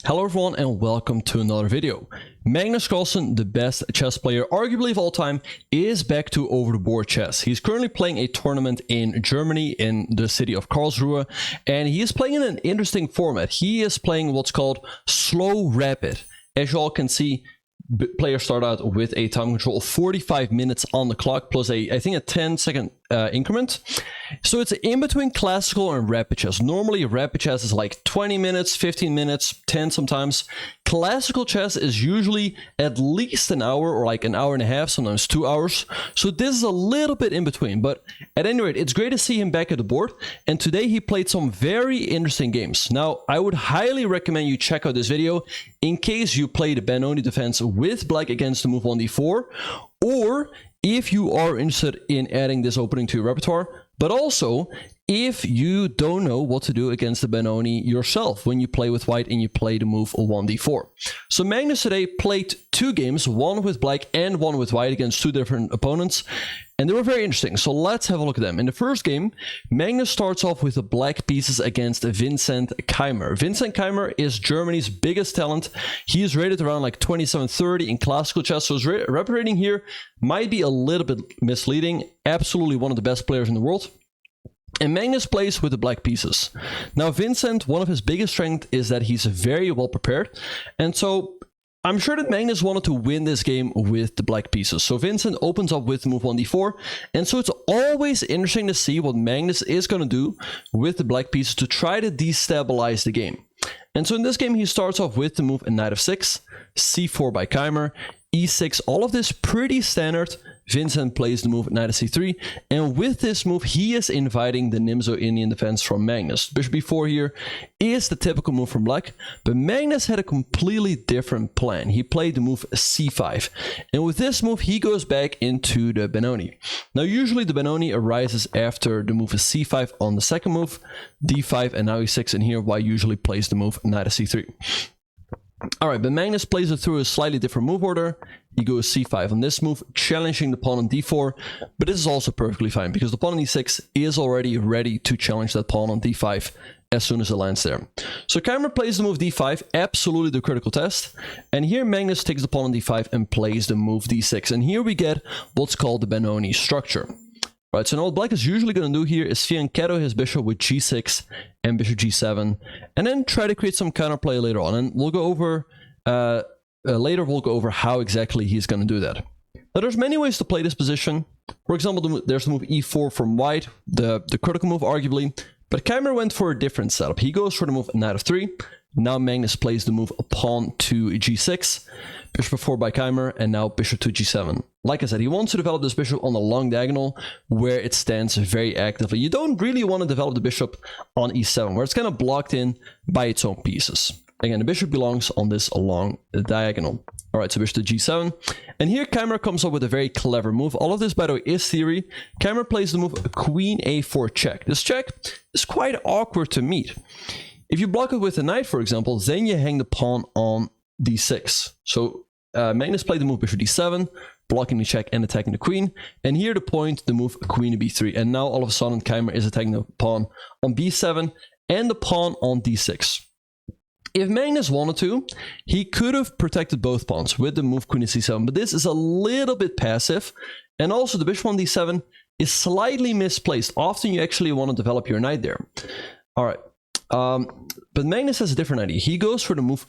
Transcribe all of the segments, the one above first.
Hello everyone and welcome to another video. Magnus Carlsen, the best chess player arguably of all time, is back to over-the-board chess. He's currently playing a tournament in Germany in the city of Karlsruhe, and he is playing in an interesting format. He is playing what's called slow rapid. As you all can see, players start out with a time control of 45 minutes on the clock plus I think a 10-second increment. So it's in between classical and rapid chess. Normally rapid chess is like 20 minutes, 15 minutes, 10 sometimes. Classical chess is usually at least an hour or like an hour and a half, sometimes 2 hours. So this is a little bit in between, but at any rate, it's great to see him back at the board. And today he played some very interesting games. Now, I would highly recommend you check out this video in case you play the Benoni Defense with black against the move on d4, or if you are interested in adding this opening to your repertoire, but also if you don't know what to do against the Benoni yourself when you play with white and you play the move 1d4. So Magnus today played two games, one with black and one with white against two different opponents, and they were very interesting. So let's have a look at them. In the first game, Magnus starts off with the black pieces against Vincent Keymer. Vincent Keymer is Germany's biggest talent. He is rated around like 27-30 in classical chess, so his rep rating here might be a little bit misleading. Absolutely one of the best players in the world. And Magnus plays with the black pieces. Now Vincent, one of his biggest strengths is that he's very well prepared, and so I'm sure that Magnus wanted to win this game with the black pieces. So Vincent opens up with move 1d4, and so it's always interesting to see what Magnus is going to do with the black pieces to try to destabilize the game. And so in this game he starts off with the move a knight f6, c4 by Keymer, e6, all of this pretty standard. Vincent plays the move knight c3, and with this move he is inviting the Nimzo Indian defense from Magnus. Bishop b4 here is the typical move from black, but Magnus had a completely different plan. He played the move c5, and with this move he goes back into the Benoni. Now usually the Benoni arises after the move is c5 on the second move, d5, and now e6, and here white usually plays the move knight c3. Alright, but Magnus plays it through a slightly different move order. He goes c5 on this move, challenging the pawn on d4, but this is also perfectly fine because the pawn on e6 is already ready to challenge that pawn on d5 as soon as it lands there. So Keymer plays the move d5, absolutely the critical test, and here Magnus takes the pawn on d5 and plays the move d6, and here we get what's called the Benoni structure. Right, so now what black is usually going to do here is fianchetto his bishop with g6 and bishop g7, and then try to create some counterplay later on, and we'll go over how exactly he's going to do that. Now there's many ways to play this position. For example, there's the move e4 from white, the critical move arguably, but Keymer went for a different setup. He goes for the move knight f3. Now Magnus plays the move pawn to g6, bishop f4 by Keymer, and now bishop to g7. Like I said, he wants to develop this bishop on the long diagonal where it stands very actively. You don't really want to develop the bishop on e7 where it's kind of blocked in by its own pieces. Again, the bishop belongs on this long diagonal. Alright, so bishop to g7. And here Keymer comes up with a very clever move. All of this, by the way, is theory. Keymer plays the move queen a4 check. This check is quite awkward to meet. If you block it with a knight, for example, then you hang the pawn on d6. So Magnus played the move bishop d7, blocking the check and attacking the queen. And here the point, the move queen to b3. And now all of a sudden Keymer is attacking the pawn on b7 and the pawn on d6. If Magnus wanted to, he could have protected both pawns with the move queen to c7, but this is a little bit passive. And also the bishop on d7 is slightly misplaced. Often you actually want to develop your knight there. All right. But Magnus has a different idea. He goes for the move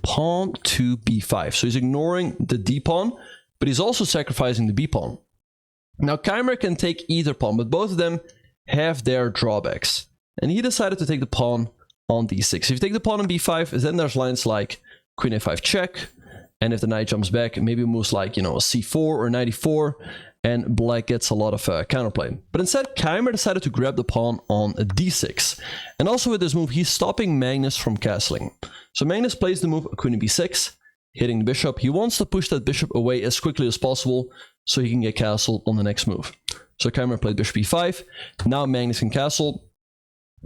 pawn to b5. So he's ignoring the d pawn, but he's also sacrificing the b pawn. Now Keymer can take either pawn, but both of them have their drawbacks. And he decided to take the pawn on d6. If you take the pawn on b5, then there's lines like queen a5 check, and if the knight jumps back, maybe moves like, you know, a c4 or knight e4, and black gets a lot of counterplay. But instead, Keymer decided to grab the pawn on a d6. And also with this move, he's stopping Magnus from castling. So Magnus plays the move queen to b6, hitting the bishop. He wants to push that bishop away as quickly as possible so he can get castled on the next move. So Keymer played bishop e5. Now Magnus can castle.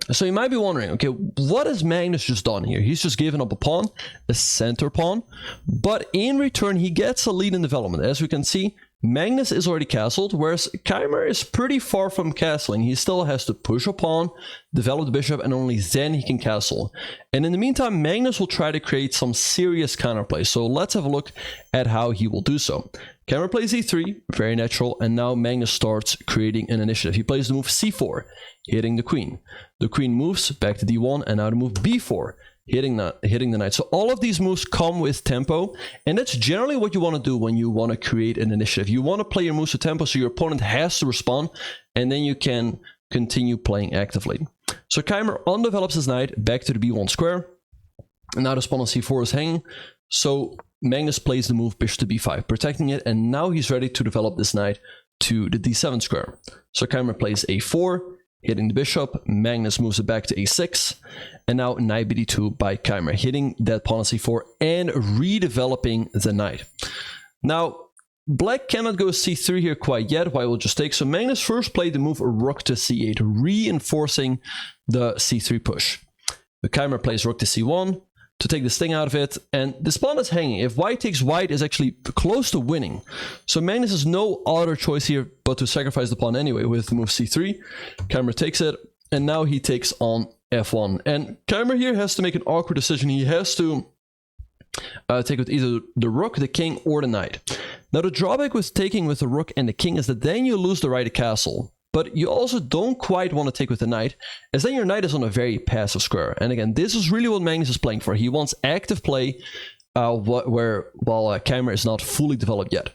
So you might be wondering, okay, what has Magnus just done here? He's just given up a pawn, a center pawn, but in return he gets a lead in development. As we can see, Magnus is already castled, whereas Keymer is pretty far from castling. He still has to push a pawn, develop the bishop, and only then he can castle. And in the meantime, Magnus will try to create some serious counterplay. So let's have a look at how he will do so. Keymer plays e3, very natural, and now Magnus starts creating an initiative. He plays the move c4, hitting the queen. The queen moves back to d1, and now the move b4. Hitting the knight. So all of these moves come with tempo, and that's generally what you want to do when you want to create an initiative. You want to play your moves with tempo so your opponent has to respond, and then you can continue playing actively. So Keymer undevelops his knight back to the b1 square, and now the pawn on c4 is hanging. So Magnus plays the move bishop to b5, protecting it, and now he's ready to develop this knight to the d7 square. So Keymer plays a4, hitting the bishop. Magnus moves it back to a6, and now knight bd2 by Keymer, hitting that pawn on c4 and redeveloping the knight. Now, black cannot go c3 here quite yet. White will just take. So Magnus first played the move rook to c8, reinforcing the c3 push. The Keymer plays rook to c1 to take the sting out of it, and this pawn is hanging. If white takes, white is actually close to winning. So Magnus has no other choice here but to sacrifice the pawn anyway with the move c3. Keymer takes it, and now he takes on f1. And Keymer here has to make an awkward decision. He has to take with either the rook, the king, or the knight. Now the drawback with taking with the rook and the king is that then you lose the right to castle. But you also don't quite want to take with the knight, as then your knight is on a very passive square. And again, this is really what Magnus is playing for. He wants active play while Keymer is not fully developed yet.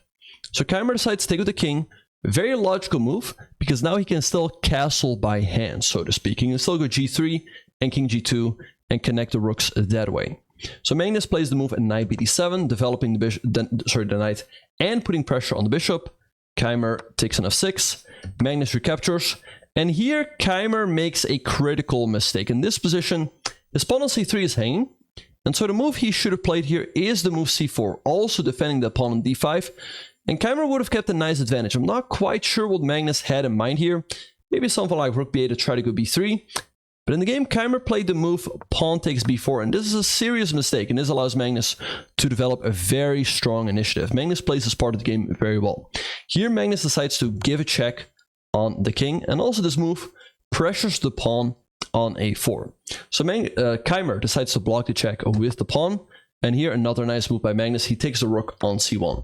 So Keymer decides to take with the king. Very logical move, because now he can still castle by hand, so to speak. He can still go g3 and king g2 and connect the rooks that way. So Magnus plays the move at knight bd7, developing the knight and putting pressure on the bishop. Keymer takes an f6. Magnus recaptures, and here Keymer makes a critical mistake. In this position, his pawn on c3 is hanging, and so the move he should have played here is the move c4, also defending the pawn on d5, and Keymer would have kept a nice advantage. I'm not quite sure what Magnus had in mind here. Maybe something like rook b8 to try to go b3, but in the game, Keymer played the move pawn takes b4, and this is a serious mistake, and this allows Magnus to develop a very strong initiative. Magnus plays this part of the game very well. Here, Magnus decides to give a check on the king, and also this move pressures the pawn on a4. So Keymer decides to block the check with the pawn, and here another nice move by Magnus. He takes the rook on c1.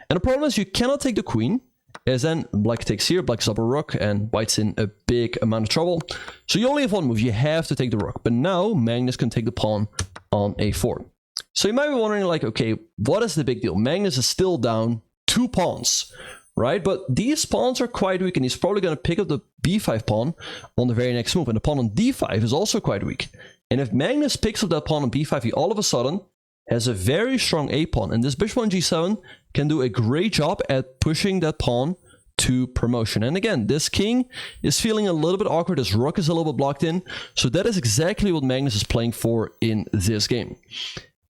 And the problem is you cannot take the queen, as then black takes here, black is up a rook, and white's in a big amount of trouble. So you only have one move, you have to take the rook. But now Magnus can take the pawn on a4. So you might be wondering, like, okay, what is the big deal? Magnus is still down 2 pawns, right? But these pawns are quite weak, and he's probably going to pick up the b5 pawn on the very next move. And the pawn on d5 is also quite weak. And if Magnus picks up that pawn on b5, he all of a sudden has a very strong a pawn. And this bishop on g7 can do a great job at pushing that pawn to promotion. And again, this king is feeling a little bit awkward. His rook is a little bit blocked in. So that is exactly what Magnus is playing for in this game.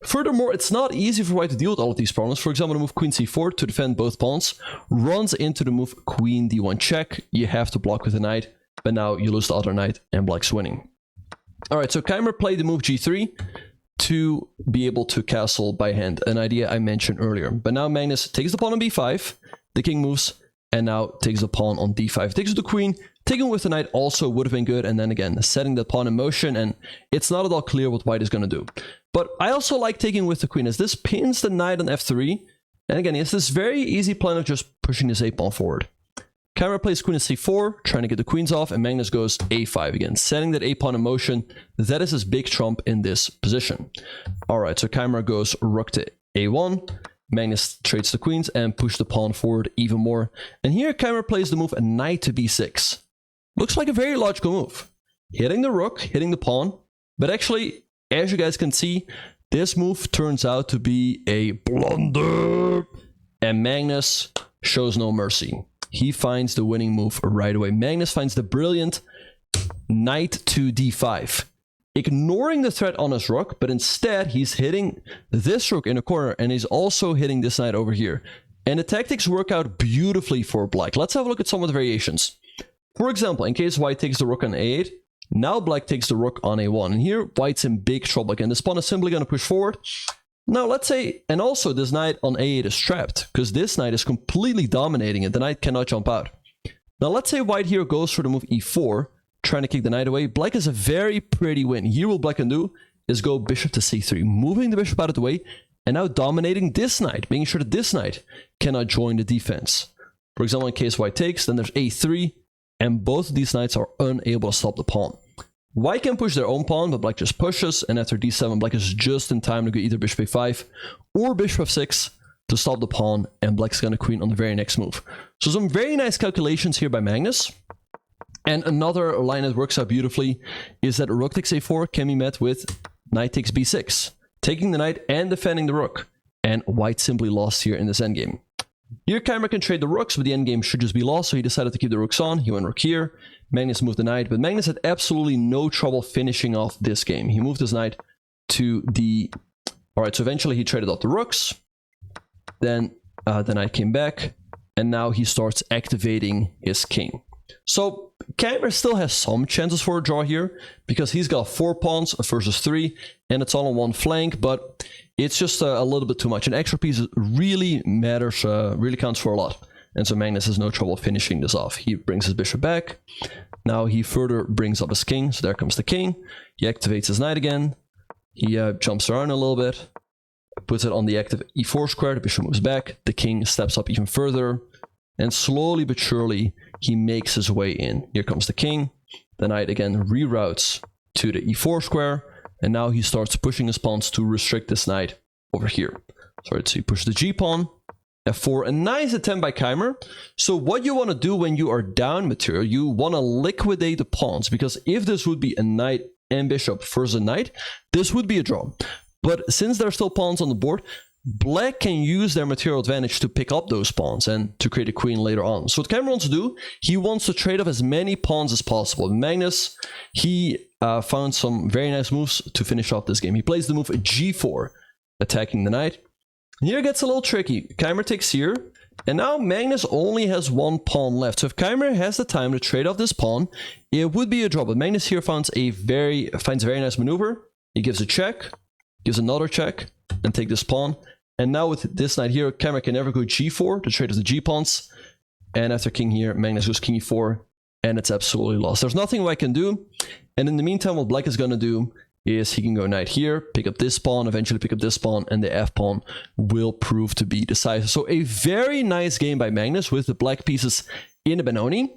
Furthermore, it's not easy for white to deal with all of these problems. For example, the move queen c4 to defend both pawns runs into the move queen d1 check. You have to block with the knight, but now you lose the other knight and black's winning. All right, so Keymer played the move g3 to be able to castle by hand, an idea I mentioned earlier. But now Magnus takes the pawn on b5, the king moves, and now takes the pawn on d5. Takes the queen, taking with the knight also would have been good, and then again, setting the pawn in motion, and it's not at all clear what white is going to do. But I also like taking with the queen, as this pins the knight on f3, and again, it's this very easy plan of just pushing this a-pawn forward. Keymer plays queen at c4, trying to get the queens off, and Magnus goes a5 again, setting that a-pawn in motion. That is his big trump in this position. Alright, so Keymer goes rook to a1, Magnus trades the queens and push the pawn forward even more. And here Keymer plays the move a knight to b6. Looks like a very logical move. Hitting the rook, hitting the pawn, but actually, as you guys can see, this move turns out to be a blunder, and Magnus shows no mercy. He finds the winning move right away. Magnus finds the brilliant knight to d5, ignoring the threat on his rook, but instead he's hitting this rook in a corner, and he's also hitting this knight over here. And the tactics work out beautifully for black. Let's have a look at some of the variations. For example, in case white takes the rook on a8, now black takes the rook on a1. And here, white's in big trouble again. This pawn is simply going to push forward. Now let's say, and also this knight on a8 is trapped, because this knight is completely dominating it. The knight cannot jump out. Now let's say white here goes for the move e4, trying to kick the knight away. Black is a very pretty win. Here what black can do is go bishop to c3, moving the bishop out of the way, and now dominating this knight, making sure that this knight cannot join the defense. For example, in case white takes, then there's a3, and both of these knights are unable to stop the pawn. White can push their own pawn, but black just pushes, and after d7, black is just in time to go either bishop a5 or bishop f6 to stop the pawn, and black's gonna queen on the very next move. So some very nice calculations here by Magnus. And another line that works out beautifully is that rook takes a4 can be met with knight takes b6, taking the knight and defending the rook, and white simply lost here in this endgame. Here Keymer can trade the rooks, but the endgame should just be lost, so he decided to keep the rooks on. He went rook here, Magnus moved the knight, but Magnus had absolutely no trouble finishing off this game. He moved his knight to the... Alright, so eventually he traded off the rooks, then the knight came back, and now he starts activating his king. So Keymer still has some chances for a draw here, because he's got 4 pawns versus 3, and it's all on one flank, but it's just a little bit too much. An extra piece really matters, really counts for a lot. And so Magnus has no trouble finishing this off. He brings his bishop back. Now he further brings up his king, so there comes the king. He activates his knight again. He jumps around a little bit, puts it on the active e4 square, the bishop moves back, the king steps up even further, and slowly but surely he makes his way in. Here comes the king. The knight again reroutes to the e4 square, and now he starts pushing his pawns to restrict this knight over here. So he pushes the g-pawn, f4, a nice attempt by Keymer. So what you want to do when you are down material, you want to liquidate the pawns, because if this would be a knight and bishop versus a knight, this would be a draw. But since there are still pawns on the board, black can use their material advantage to pick up those pawns and to create a queen later on. So what Keymer wants to do, he wants to trade off as many pawns as possible. Magnus, he found some very nice moves to finish off this game. He plays the move g4, attacking the knight. Here it gets a little tricky. Keymer takes here, and now Magnus only has 1 pawn left. So if Keymer has the time to trade off this pawn, it would be a draw. But Magnus here finds a very nice maneuver. He gives a check, gives another check, and take this pawn. And now with this knight here, Keymer can never go g4 to trade off the g-pawns. And after king here, Magnus goes king e4, and it's absolutely lost. There's nothing white can do. And in the meantime, what black is going to do is he can go knight here, pick up this pawn, eventually pick up this pawn, and the f-pawn will prove to be decisive. So a very nice game by Magnus with the black pieces in the Benoni.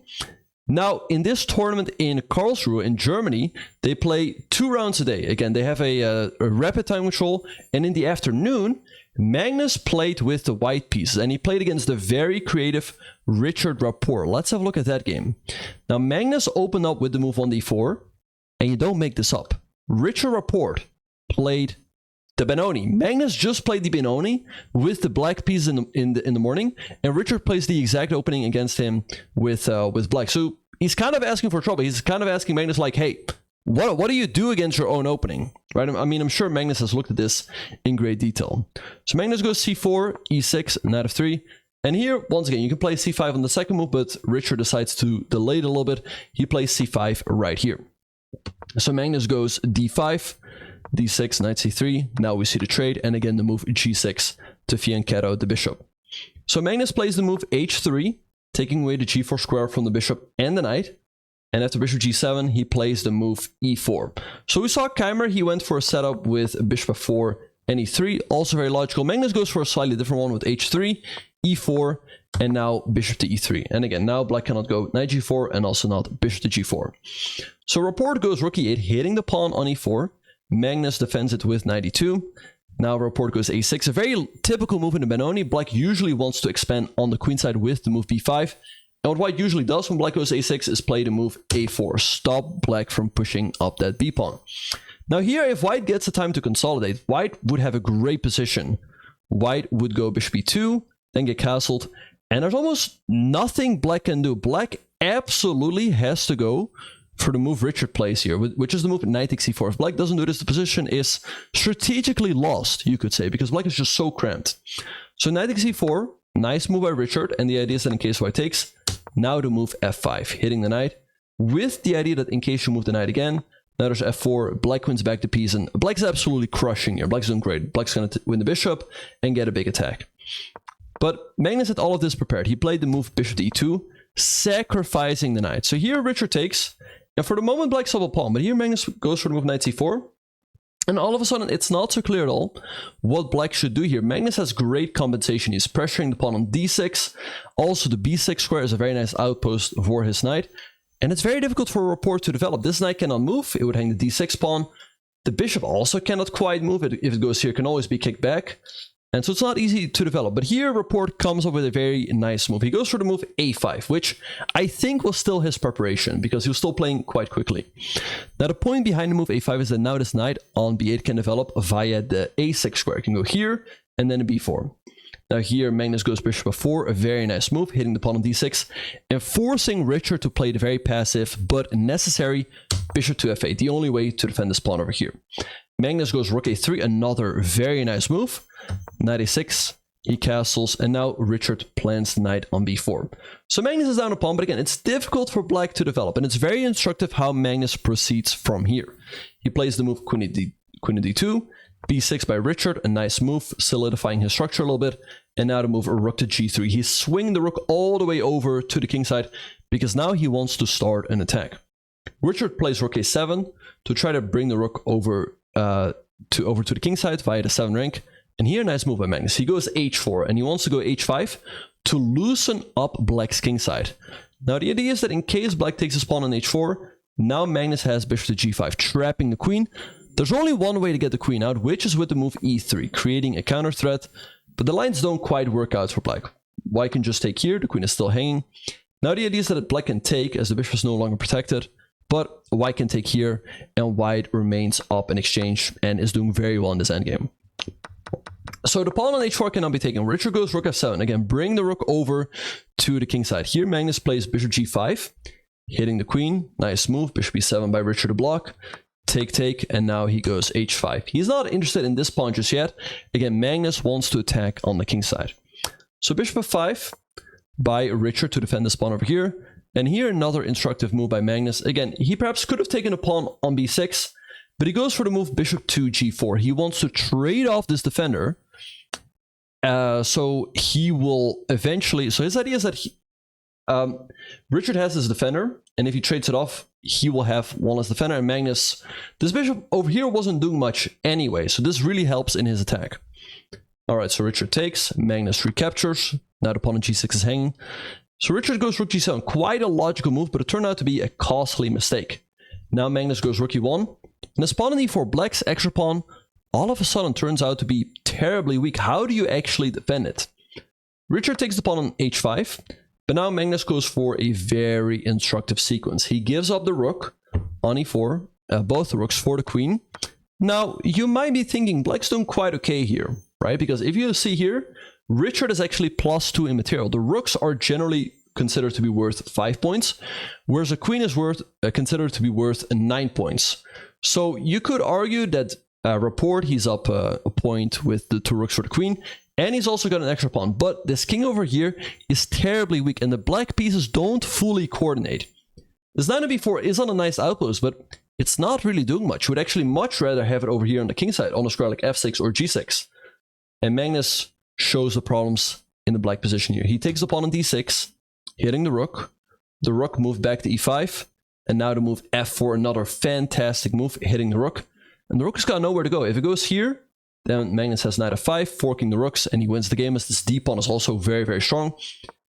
Now, in this tournament in Karlsruhe in Germany, they play 2 rounds a day. Again, they have a rapid time control, and in the afternoon, Magnus played with the white pieces, and he played against the very creative Richard Rapport. Let's have a look at that game. Now, Magnus opened up with the move on d4, and you don't make this up. Richard Rapport played the Benoni. Magnus just played the Benoni with the black pieces in the morning, and Richard plays the exact opening against him with black. So he's kind of asking for trouble. He's kind of asking Magnus like, hey, what do you do against your own opening? Right? I mean, I'm sure Magnus has looked at this in great detail. So Magnus goes c4, e6, knight f3. And here, once again, you can play c5 on the second move, but Richard decides to delay it a little bit. He plays c5 right here. So Magnus goes d5, d6, knight c3. Now we see the trade, and again the move g6 to fianchetto the bishop. So Magnus plays the move h3, taking away the g4 square from the bishop and the knight. And after bishop g7, he plays the move e4. So we saw Keymer, he went for a setup with bishop f4 and e3, also very logical. Magnus goes for a slightly different one with h3, e4, and now bishop to e3. And again, now black cannot go knight g4 and also not bishop to g4. So Rapport goes rook e8, hitting the pawn on e4. Magnus defends it with knight e2. Now Rapport goes a6, a very typical move in the Benoni. Black usually wants to expand on the queen side with the move b5. And what white usually does when black goes a6 is play the move a4. Stop black from pushing up that b-pawn. Now here, if white gets the time to consolidate, white would have a great position. White would go bishop e2, then get castled, and there's almost nothing black can do. Black absolutely has to go for the move Richard plays here, which is the move knight takes e4. If black doesn't do this, the position is strategically lost, you could say, because black is just so cramped. So knight takes e4, nice move by Richard, and the idea is that in case white takes, now to move f5, hitting the knight, with the idea that in case you move the knight again, Now there's f4, black wins back the piece, and black's absolutely crushing here. Black's doing great. Black's going to win the bishop and get a big attack. But Magnus had all of this prepared. He played the move bishop to e2, sacrificing the knight. So here Richard takes, and for the moment black's up a pawn, but here Magnus goes for the move knight c4. And all of a sudden, it's not so clear at all what black should do here. Magnus has great compensation. He's pressuring the pawn on d6. Also, the b6 square is a very nice outpost for his knight. And it's very difficult for Rapport to develop. This knight cannot move. It would hang the d6 pawn. The bishop also cannot quite move. If it goes here, it can always be kicked back. And so it's not easy to develop. But here, Rapport comes up with a very nice move. He goes for the move a5, which I think was still his preparation, because he was still playing quite quickly. Now, the point behind the move a5 is that now this knight on b8 can develop via the a6 square. It can go here, and then a b4. Now here, Magnus goes bishop f4, a very nice move, hitting the pawn on d6, and forcing Richard to play the very passive but necessary bishop to f8, the only way to defend this pawn over here. Magnus goes rook a3, another very nice move. Knight a6, he castles, and now Richard plants knight on b4. So Magnus is down a pawn, but again, it's difficult for black to develop, and it's very instructive how Magnus proceeds from here. He plays the move queen d2, b6 by Richard, a nice move, solidifying his structure a little bit, and now to move a rook to g3. He's swinging the rook all the way over to the king side, because now he wants to start an attack. Richard plays rook a7 to try to bring the rook over to the king side via the 7 rank. And here, nice move by Magnus. He goes h4, and he wants to go h5 to loosen up black's king side. Now, the idea is that in case black takes his pawn on h4, now Magnus has bishop to g5, trapping the queen. There's only one way to get the queen out, which is with the move e3, creating a counter threat, but the lines don't quite work out for black. White can just take here, the queen is still hanging. Now, the idea is that black can take, as the bishop is no longer protected, but white can take here, and white remains up in exchange and is doing very well in this endgame. So the pawn on h4 cannot be taken. Richard goes rook f7. Again, bring the rook over to the king side. Here, Magnus plays bishop g5, hitting the queen. Nice move. Bishop e7 by Richard to block. Take, and now he goes h5. He's not interested in this pawn just yet. Again, Magnus wants to attack on the king side. So bishop f5 by Richard to defend this pawn over here. And here, another instructive move by Magnus. Again, he perhaps could have taken a pawn on b6, but he goes for the move bishop to g4. He wants to trade off this defender. So he will eventually... So his idea is that Richard has his defender, and if he trades it off, he will have one less defender. And Magnus... This bishop over here wasn't doing much anyway, so this really helps in his attack. Alright, so Richard takes, Magnus recaptures. Now the pawn on g6 is hanging. So Richard goes rook g7. Quite a logical move, but it turned out to be a costly mistake. Now Magnus goes rook e1. And this pawn on e4, black's extra pawn, all of a sudden turns out to be terribly weak. How do you actually defend it? Richard takes the pawn on h5, but now Magnus goes for a very instructive sequence. He gives up the rook on e4, both the rooks for the queen. Now, you might be thinking black's doing quite okay here, right? Because if you see here, Richard is actually +2 in material. The rooks are generally considered to be worth 5 points, whereas a queen is considered to be worth 9 points. So you could argue that Rapport, he's up a point with the 2 rooks for the queen, and he's also got an extra pawn. But this king over here is terribly weak, and the black pieces don't fully coordinate. This knight on b4 is on a nice outpost, but it's not really doing much. You would actually much rather have it over here on the king side, on a square like f6 or g6. And Magnus shows the problems in the black position here. He takes the pawn on d6, hitting the rook. The rook moved back to e5, and now to move f4, another fantastic move, hitting the rook. And the rook has got nowhere to go. If it goes here, then Magnus has knight f5, forking the rooks, and he wins the game, as this d pawn is also very, very strong.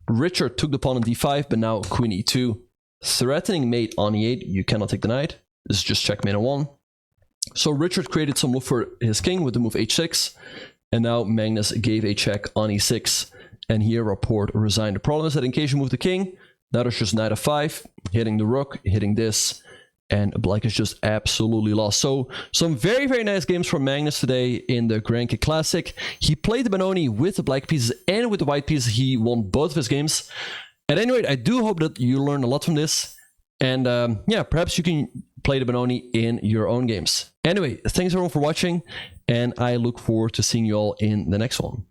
Richard took the pawn on d5, but now queen e2, threatening mate on e8. You cannot take the knight. This is just checkmate on 1. So Richard created some move for his king with the move h6, and now Magnus gave a check on e6, and here Rapport resigned. The problem is that in case you move the king, now there's just knight f5, hitting the rook, hitting this, and black is just absolutely lost. So some very, very nice games from Magnus today in the Grenke Classic. He played the Benoni with the black pieces and with the white pieces. He won both of his games. At any rate, I do hope that you learned a lot from this. And yeah, perhaps you can play the Benoni in your own games. Anyway, thanks everyone for watching, and I look forward to seeing you all in the next one.